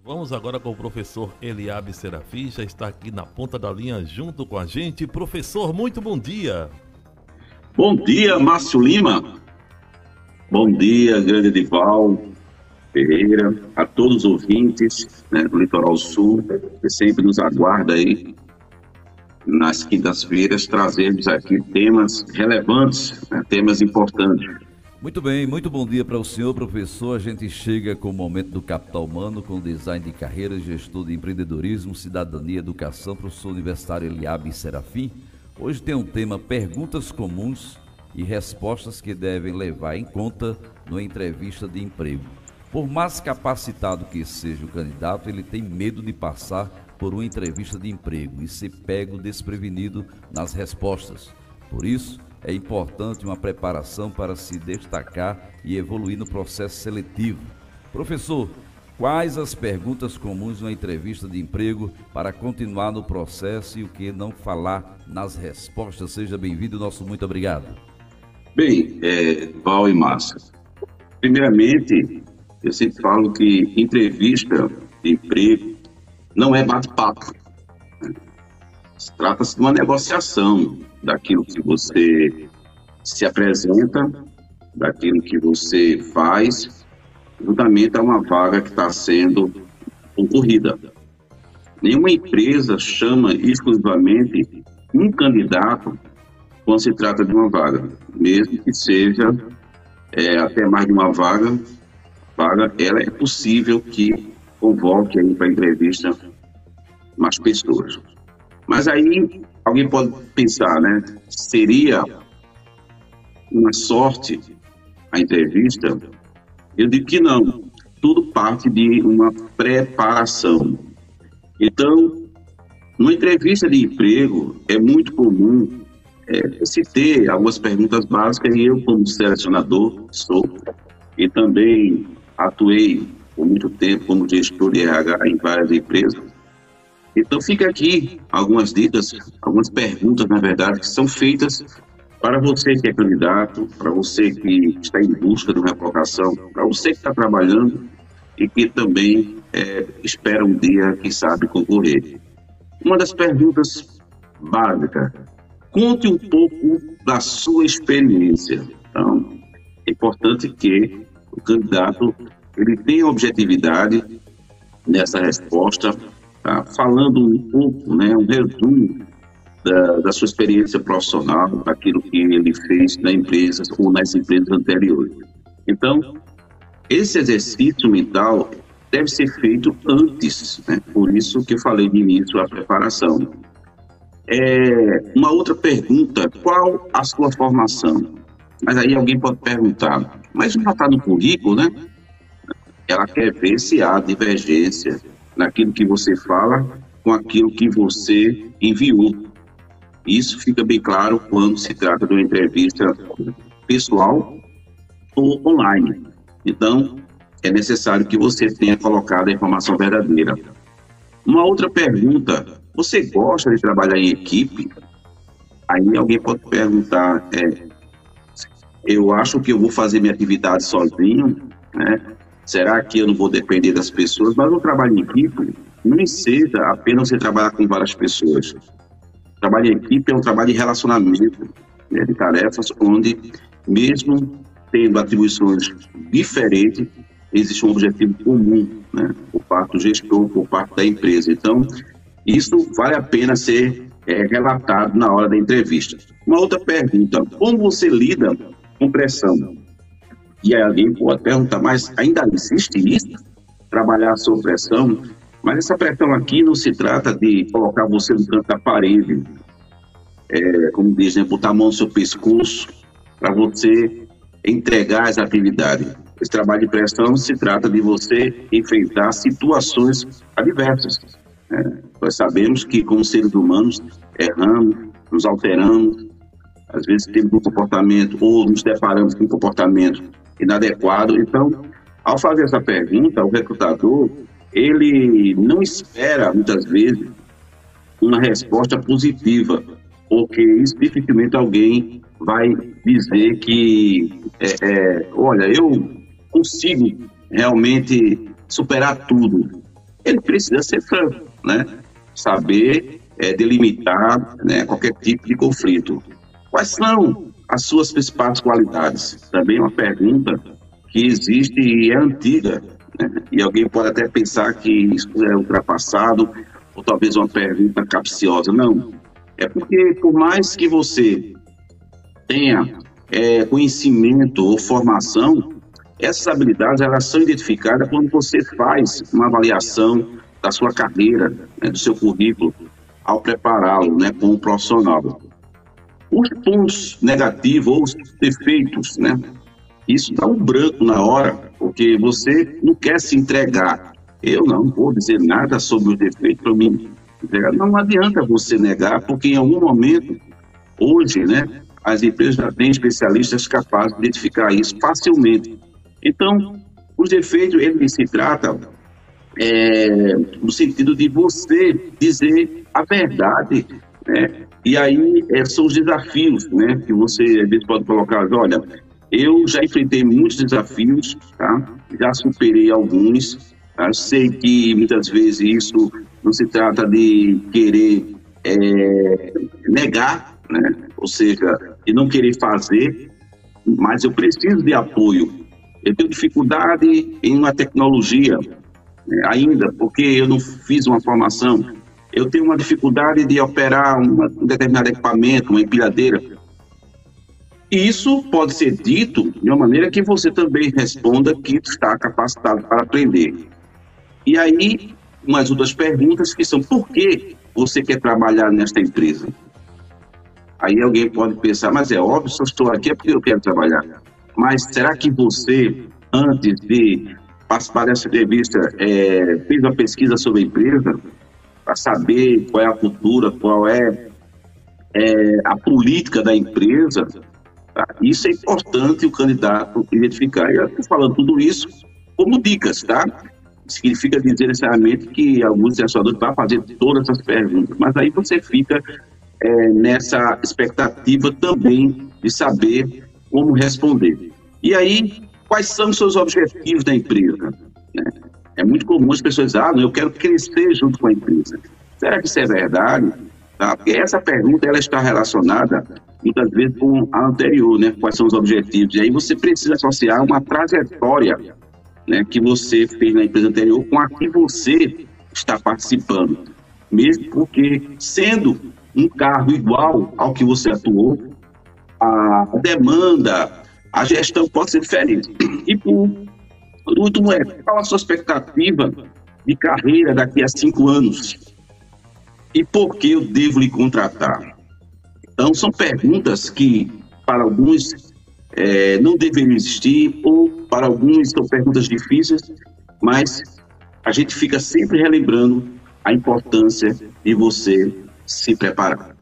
Vamos agora com o professor Eliabe Serafim, já está aqui na ponta da linha junto com a gente. Professor, muito bom dia. Bom dia, Márcio Lima. Bom dia, grande Edival Ferreira, a todos os ouvintes, do Litoral Sul, que sempre nos aguarda aí nas quintas-feiras, trazemos aqui temas relevantes, temas importantes. Muito bem, muito bom dia para o senhor, professor. A gente chega com o momento do capital humano, com design de carreira, gestor de empreendedorismo, cidadania, educação, professor universitário Eliabe Serafim. Hoje tem um tema perguntas comuns e respostas que devem levar em conta numa entrevista de emprego. Por mais capacitado que seja o candidato, ele tem medo de passar por uma entrevista de emprego e ser pego desprevenido nas respostas. Por isso, é importante uma preparação para se destacar e evoluir no processo seletivo. Professor, quais as perguntas comuns numa entrevista de emprego para continuar no processo e o que não falar nas respostas? Seja bem-vindo, nosso muito obrigado. Bem, Val e Márcia, primeiramente, eu sempre falo que entrevista de emprego não é bate-papo. Trata-se de uma negociação daquilo que você se apresenta, daquilo que você faz, juntamente a uma vaga que está sendo concorrida. Nenhuma empresa chama exclusivamente um candidato quando se trata de uma vaga, mesmo que seja até mais de uma vaga, ela é possível que convoque aí para a entrevista mais pessoas. Mas aí alguém pode pensar, seria uma sorte a entrevista? Eu digo que não. Tudo parte de uma preparação. Então, numa entrevista de emprego, é muito comum se ter algumas perguntas básicas, e eu, como selecionador, e também atuei por muito tempo como gestor de RH em várias empresas. Então fica aqui algumas dicas, algumas perguntas, na verdade, que são feitas para você que é candidato, para você que está em busca de uma colocação, para você que está trabalhando e que também espera um dia, quem sabe, concorrer. Uma das perguntas básicas: conte um pouco da sua experiência. Então, é importante que o candidato ele tenha objetividade nessa resposta, falando um pouco, um resumo da sua experiência profissional, daquilo que ele fez na empresa ou nas empresas anteriores. Então, esse exercício mental deve ser feito antes, por isso que eu falei de início a preparação. Uma outra pergunta: qual a sua formação? Mas aí alguém pode perguntar, mas já está no currículo, Ela quer ver se há divergência naquilo que você fala com aquilo que você enviou. Isso fica bem claro quando se trata de uma entrevista pessoal ou online. Então, é necessário que você tenha colocado a informação verdadeira. Uma outra pergunta: você gosta de trabalhar em equipe? Aí alguém pode perguntar, eu acho que eu vou fazer minha atividade sozinho, Será que eu não vou depender das pessoas? Mas o trabalho em equipe não seja apenas você trabalhar com várias pessoas. O trabalho em equipe é um trabalho de relacionamento, de tarefas, onde, mesmo tendo atribuições diferentes, existe um objetivo comum, por parte do gestor, por parte da empresa. Então, isso vale a pena ser relatado na hora da entrevista. Uma outra pergunta: como você lida com pressão? E aí alguém pode perguntar, mas ainda existe isso? Trabalhar sob pressão? Mas essa pressão aqui não se trata de colocar você no canto da parede, como dizem, botar a mão no seu pescoço para você entregar as atividades. Esse trabalho de pressão se trata de você enfrentar situações adversas. Nós sabemos que, como seres humanos, erramos, nos alteramos, às vezes temos um comportamento ou nos deparamos com um comportamento inadequado. Então, ao fazer essa pergunta, o recrutador, ele não espera, muitas vezes, uma resposta positiva, porque isso dificilmente alguém vai dizer que, olha, eu consigo realmente superar tudo. ele precisa ser franco, né? Saber delimitar, né, qualquer tipo de conflito. Quais são as suas principais qualidades? Também é uma pergunta que existe e é antiga, né? E alguém pode até pensar que isso é ultrapassado, ou talvez uma pergunta capciosa. Não, é porque por mais que você tenha conhecimento ou formação, essas habilidades elas são identificadas quando você faz uma avaliação da sua carreira, né, do seu currículo, ao prepará-lo, né, como profissional. Os pontos negativos ou os defeitos, né, isso dá um branco na hora, porque você não quer se entregar. Eu não vou dizer nada sobre os defeitos para mim entregar. Não adianta você negar, porque em algum momento, hoje, né, as empresas já têm especialistas capazes de identificar isso facilmente. Então, os defeitos, eles se tratam no sentido de você dizer a verdade, né? E aí são os desafios, né, que você às vezes pode colocar. Olha, eu já enfrentei muitos desafios, tá? Já superei alguns, tá? Sei que muitas vezes isso não se trata de querer negar, né? Ou seja, de não querer fazer, mas eu preciso de apoio. Eu tenho dificuldade em uma tecnologia, ainda, porque eu não fiz uma formação. Eu tenho uma dificuldade de operar um determinado equipamento, uma empilhadeira. E isso pode ser dito de uma maneira que você também responda que está capacitado para aprender. E aí, umas outras perguntas que são: por que você quer trabalhar nesta empresa? Aí alguém pode pensar, mas é óbvio, se eu estou aqui é porque eu quero trabalhar. Mas será que você, antes de participar dessa entrevista, fez uma pesquisa sobre a empresa para saber qual é a cultura, qual é a política da empresa? Tá? Isso é importante o candidato identificar. Eu estou falando tudo isso como dicas, tá? Significa dizer necessariamente que alguns senadores vão fazer todas essas perguntas, mas aí você fica nessa expectativa também de saber como responder. E aí, quais são os seus objetivos da empresa? Né? É muito comum as pessoas dizerem, eu quero crescer junto com a empresa. Será que isso é verdade? Tá? Porque essa pergunta ela está relacionada muitas vezes com a anterior, né? Quais são os objetivos? E aí você precisa associar uma trajetória, né, que você fez na empresa anterior com a que você está participando. Mesmo porque, sendo um cargo igual ao que você atuou, a demanda, a gestão pode ser diferente. E por último, qual a sua expectativa de carreira daqui a 5 anos? E por que eu devo lhe contratar? Então, são perguntas que, para alguns, não deveriam existir, ou para alguns são perguntas difíceis, mas a gente fica sempre relembrando a importância de você se preparar.